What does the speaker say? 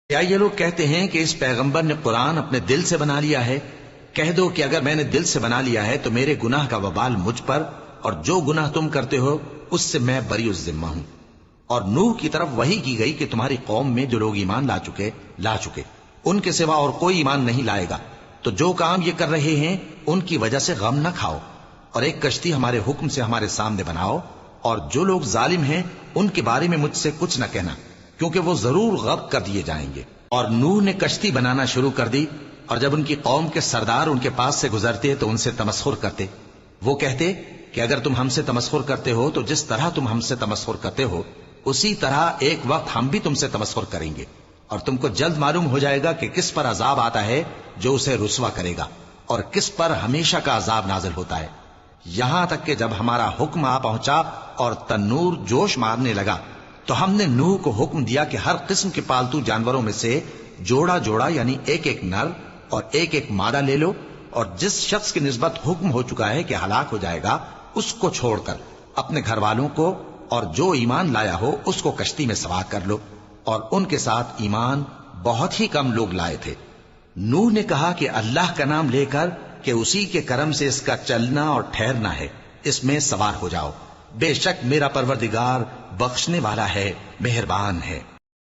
کیا یہ لوگ کہتے ہیں کہ اس پیغمبر نے قرآن اپنے دل سے بنا لیا ہے؟ کہہ دو کہ اگر میں نے دل سے بنا لیا ہے تو میرے گناہ کا وبال مجھ پر، اور جو گناہ تم کرتے ہو اس سے میں بری الذمہ ہوں۔ اور نوح کی طرف وحی کی گئی کہ تمہاری قوم میں جو لوگ ایمان لا چکے ان کے سوا اور کوئی ایمان نہیں لائے گا، تو جو کام یہ کر رہے ہیں ان کی وجہ سے غم نہ کھاؤ، اور ایک کشتی ہمارے حکم سے ہمارے سامنے بناؤ، اور جو لوگ ظالم ہیں ان کے بارے میں مجھ سے کچھ نہ کہنا، کیونکہ وہ ضرور غرق کر دیے جائیں گے۔ اور نوح نے کشتی بنانا شروع کر دی، اور جب ان کی قوم کے سردار ان کے پاس سے گزرتے تو ان سے تمسخر کرتے۔ وہ کہتے کہ اگر تم ہم سے تمسخر کرتے ہو تو جس طرح تم ہم سے تمسخر کرتے ہو اسی طرح ایک وقت ہم بھی تم سے تمسخر کریں گے، اور تم کو جلد معلوم ہو جائے گا کہ کس پر عذاب آتا ہے جو اسے رسوا کرے گا، اور کس پر ہمیشہ کا عذاب نازل ہوتا ہے۔ یہاں تک کہ جب ہمارا حکم آ پہنچا اور تنور جوش مارنے لگا تو ہم نے نوح کو حکم دیا کہ ہر قسم کے پالتو جانوروں میں سے جوڑا جوڑا یعنی ایک ایک نر اور ایک ایک مادہ لے لو، اور جس شخص کی نسبت حکم ہو چکا ہے کہ ہلاک ہو جائے گا اس کو چھوڑ کر اپنے گھر والوں کو اور جو ایمان لایا ہو اس کو کشتی میں سوار کر لو۔ اور ان کے ساتھ ایمان بہت ہی کم لوگ لائے تھے۔ نوح نے کہا کہ اللہ کا نام لے کر کہ اسی کے کرم سے اس کا چلنا اور ٹھہرنا ہے، اس میں سوار ہو جاؤ، بے شک میرا پروردگار بخشنے والا ہے، مہربان ہے۔